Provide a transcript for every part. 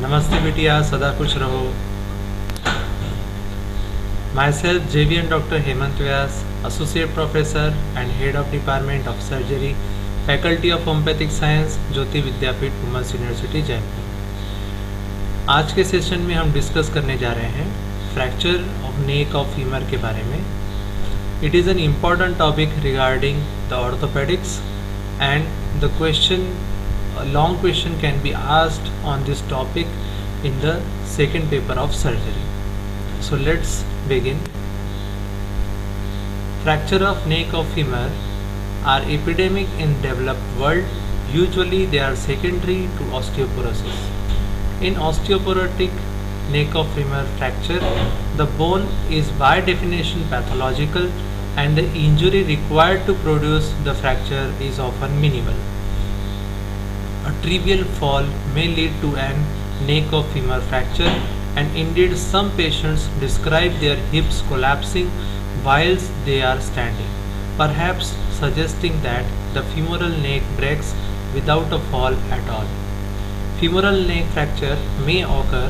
नमस्ते बिटिया, सदा खुश रहो। My self JVN Dr. Hemant Vyas, Associate Professor and Head of Department of Surgery, Faculty of Homeopathic Science, Jyoti Vidyapeeth, women's university, Jaipur. आज के सेशन में हम डिस्कस करने जा रहे हैं fracture of neck of femur के बारे में। It is an important topic regarding the orthopaedics and the question long question can be asked on this topic in the second paper of surgery. So let's begin. Fracture of neck of femur are epidemic in developed world. Usually they are secondary to osteoporosis. In osteoporotic neck of femur fracture, the bone is by definition pathological and the injury required to produce the fracture is often minimal. A trivial fall may lead to an neck of femur fracture, and indeed some patients describe their hips collapsing whilst they are standing, perhaps suggesting that the femoral neck breaks without a fall at all. Femoral neck fracture may occur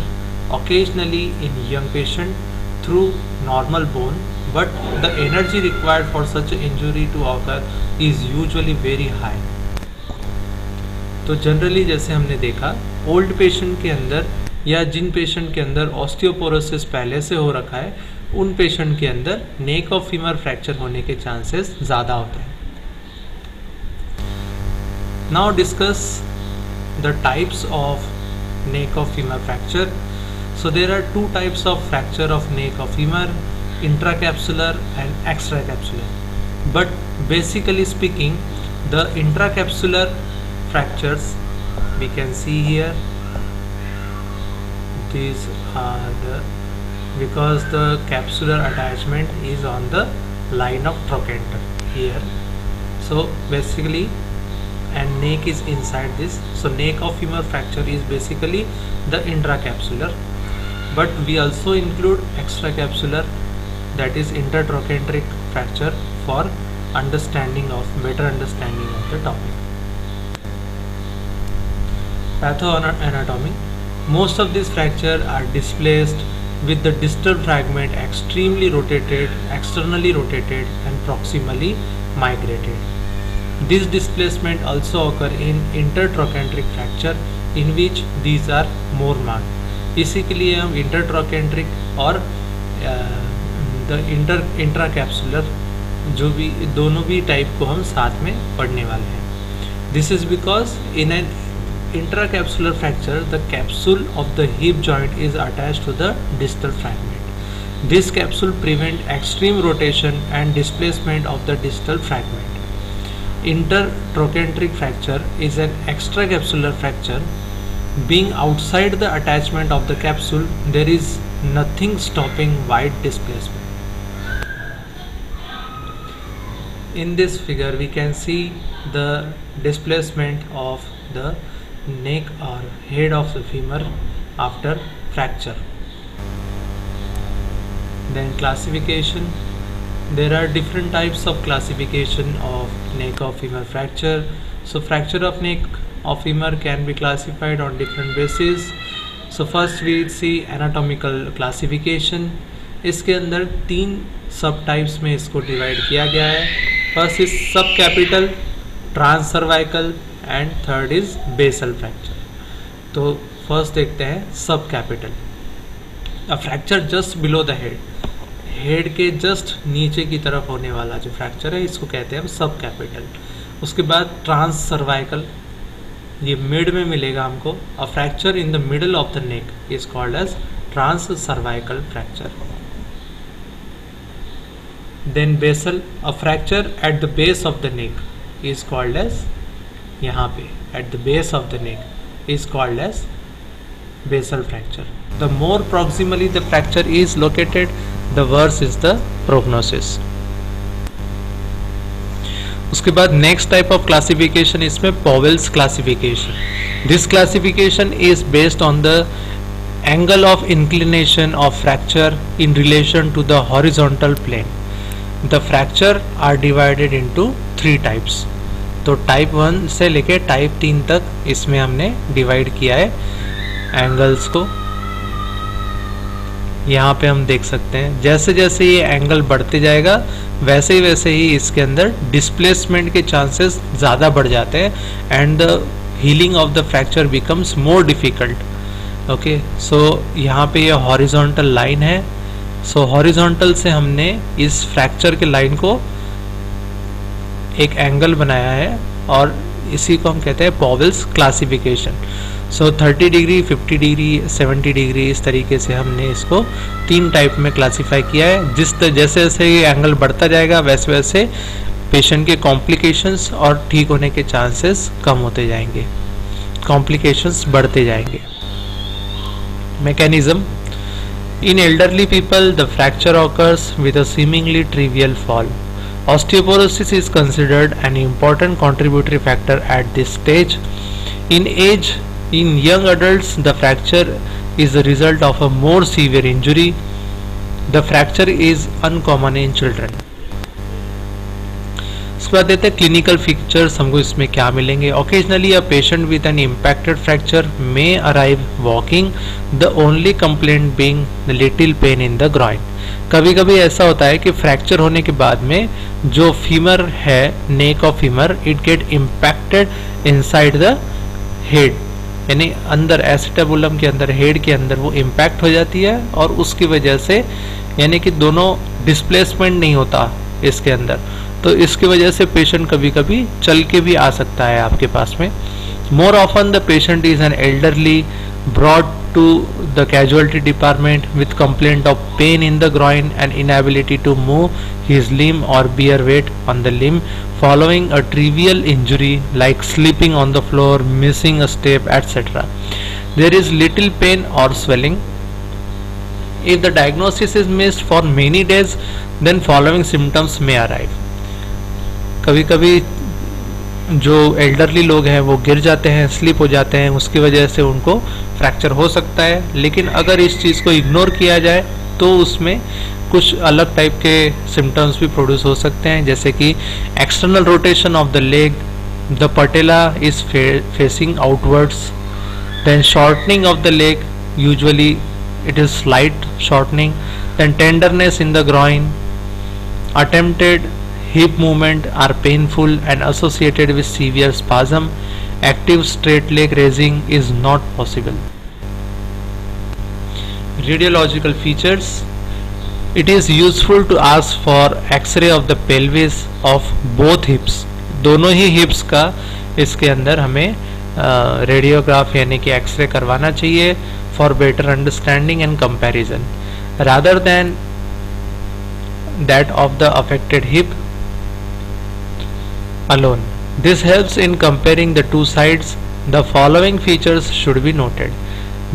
occasionally in young patients through normal bone, but the energy required for such an injury to occur is usually very high. तो generally जैसे हमने देखा old patient के अंदर या जिन patient के अंदर osteoporosis पहले से हो रखा है उन पेशेंट के अंदर नेक ऑफ फीमर फ्रैक्चर होने के चांसेस ज़्यादा होते हैं। Now discuss the types of neck of femur fracture. So there are two types of fracture of neck of femur, intracapsular and extracapsular. But basically speaking the intracapsular fractures we can see here, these are the because the capsular attachment is on the line of trochanter here. So basically and neck is inside this, so neck of femur fracture is basically the intracapsular, but we also include extracapsular, that is intertrochanteric fracture, for better understanding of the topic. Pathoanatomy. Most of these fractures are displaced with the distal fragment extremely rotated, externally rotated and proximally migrated. This displacement also occur in intertrochanteric fracture in which these are more marked. इसी के लिए हम intertrochanteric और the intracapsular जो भी दोनों भी type को हम साथ में पढ़ने वाले हैं। This is because in an intracapsular fracture the capsule of the hip joint is attached to the distal fragment. This capsule prevents extreme rotation and displacement of the distal fragment. Intertrochanteric fracture is an extracapsular fracture. Being outside the attachment of the capsule, there is nothing stopping wide displacement. In this figure we can see the displacement of the neck or head of the femur after fracture. Then classification. There are different types of classification of neck of femur fracture. So fracture of neck of femur can be classified on different bases. So first we see anatomical classification. इसके अंदर 3 सब types में इसको divide किया गया है। First is subcapital, transcervical and third is basal fracture. तो first देखते हैं subcapital. A fracture just below the head के जस्ट नीचे की तरफ होने वाला जो फ्रैक्चर है इसको कहते हैं हम सब कैपिटल। उसके बाद ट्रांस सर्वाइकल, ये मिड में मिलेगा हमको। A fracture in the middle of the neck is called as transcervical fracture. Then basal, a fracture at the base of the neck is called as, यहाँ पे at the base of the neck is called as basal fracture. The more proximally the fracture is located, the worse is the prognosis. उसके बाद next type of classification इसमें Powell's classification. This classification is based on the angle of inclination of fracture in relation to the horizontal plane. The fracture are divided into 3 types. तो type 1 से लेके type 3 तक इसमें हमने divide किया है angles को। यहाँ पे हम देख सकते हैं जैसे जैसे ये एंगल बढ़ते जाएगा वैसे ही इसके अंदर डिस्प्लेसमेंट के चांसेस ज़्यादा बढ़ जाते हैं and the healing of the fracture becomes more difficult. Okay, so यहाँ पे ये हॉरिजॉन्टल लाइन है। सो हॉरिजॉन्टल से हमने इस फ्रैक्चर के लाइन को एक एंगल बनाया है और इसी को हम कहते हैं पॉवेल्स क्लासिफिकेशन। सो 30 डिग्री, 50 डिग्री, 70 डिग्री, इस तरीके से हमने इसको 3 टाइप में क्लासीफाई किया है। जैसे जैसे ये एंगल बढ़ता जाएगा वैसे वैसे पेशेंट के कॉम्प्लिकेशंस और ठीक होने के चांसेस कम होते जाएंगे, कॉम्प्लिकेशंस बढ़ते जाएंगे। Mechanism: in elderly people the fracture occurs with a seemingly trivial fall. Osteoporosis is considered an important contributory factor at this stage. In young adults, the fracture is the result of a more severe injury. The fracture is uncommon in children. उसके बाद देते हैं clinical features, हमको इसमें क्या मिलेंगे। Occasionally a patient with an impacted fracture may arrive walking, the only complaint being the little pain in the groin. कभी कभी ऐसा होता है कि फ्रैक्चर होने के बाद में जो फीमर है, नेक of femur, it get impacted inside the head, यानी अंदर एसिटाबुलम के अंदर, हेड के अंदर वो इम्पैक्ट हो जाती है और उसकी वजह से यानी कि दोनों डिस्प्लेसमेंट नहीं होता इसके अंदर, तो इसकी वजह से पेशेंट कभी कभी चल के भी आ सकता है आपके पास में। More often the patient is an elderly brought to the casualty department with complaint of pain in the groin and inability to move his limb or bear weight on the limb following a trivial injury like slipping on the floor, missing a step, etc. There is little pain or swelling. If the diagnosis is missed for many days, then following symptoms may arrive. कभी कभी जो elderly लोग हैं वो गिर जाते हैं, slip हो जाते हैं, उसकी वजह से उनको फ्रैक्चर हो सकता है। लेकिन अगर इस चीज़ को इग्नोर किया जाए तो उसमें कुछ अलग टाइप के सिम्टम्स भी प्रोड्यूस हो सकते हैं, जैसे कि external rotation of the leg, the patella is facing outwards, then shortening of the leg, usually it is slight shortening, then tenderness in the groin, attempted hip movement are painful and associated with severe spasm. Active straight leg raising is not possible. Radiological features: it is useful to ask for X-ray of the pelvis of both hips. दोनों ही hips का इसके अंदर हमें radiograph यानी कि x ray करवाना चाहिए for better understanding and comparison rather than that of the affected hip alone. This helps in comparing the two sides. The following features should be noted: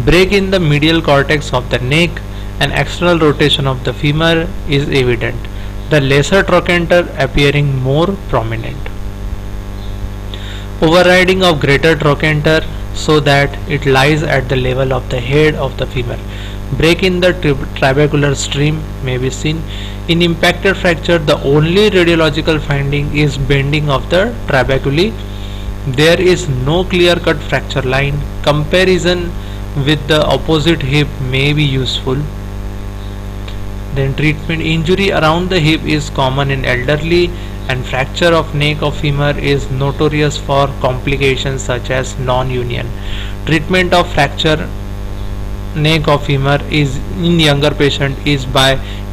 break in the medial cortex of the neck, and external rotation of the femur is evident, the lesser trochanter appearing more prominent. Overriding of greater trochanter so that it lies at the level of the head of the femur. Break in the trabecular stream may be seen. In impacted fracture, the only radiological finding is bending of the trabeculae. There is no clear-cut fracture line. Comparison with the opposite hip may be useful. Then treatment: injury around the hip is common in elderly, and fracture of neck of femur is notorious for complications such as non-union. Treatment of fracture neck of femur is in younger patient is by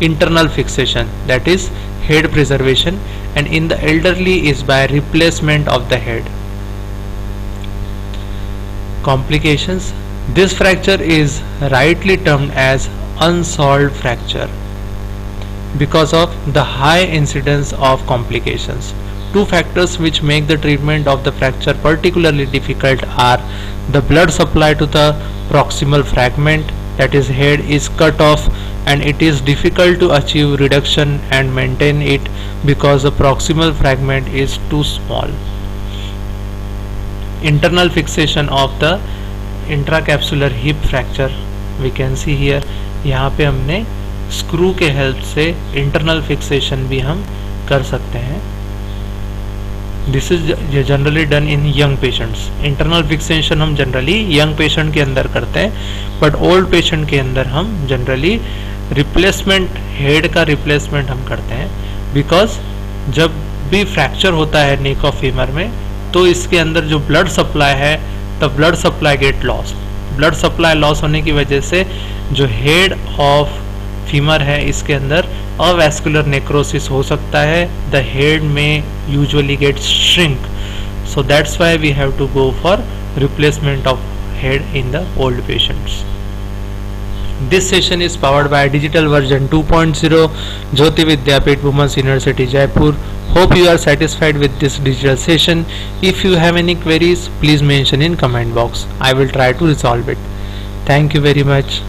internal fixation, that is head preservation, and in the elderly is by replacement of the head. Complications: this fracture is rightly termed as unsolved fracture because of the high incidence of complications. Two factors which make the treatment of the fracture particularly difficult are the blood supply to the proximal fragment, that is head, is cut off, and it is difficult to achieve reduction and maintain it because the proximal fragment is too small. Internal fixation of the intracapsular hip fracture we can see here. यहाँ पे हमने screw के help से internal fixation भी हम कर सकते हैं। This is generally done in young patients. Internal fixation हम जनरली यंग पेशेंट के अंदर करते हैं, बट ओल्ड पेशेंट के अंदर हम जनरली रिप्लेसमेंट, हेड का रिप्लेसमेंट हम करते हैं। बिकॉज जब भी फ्रैक्चर होता है नेक ऑफ फीमर में, तो इसके अंदर जो ब्लड सप्लाई है, the blood supply get loss. Blood supply loss होने की वजह से जो हेड ऑफ फीमर है, इसके अंदर अवैस्कुलर नेक्रोसिस हो सकता है। द हेड में usually get shrink, so that's why we have to go for replacement of head in the old patients. This session is powered by digital version 2.0 Jyoti Vidyapeeth Women's University Jaipur. Hope you are satisfied with this digital session. If you have any queries, please mention in comment box. I will try to resolve it. Thank you very much.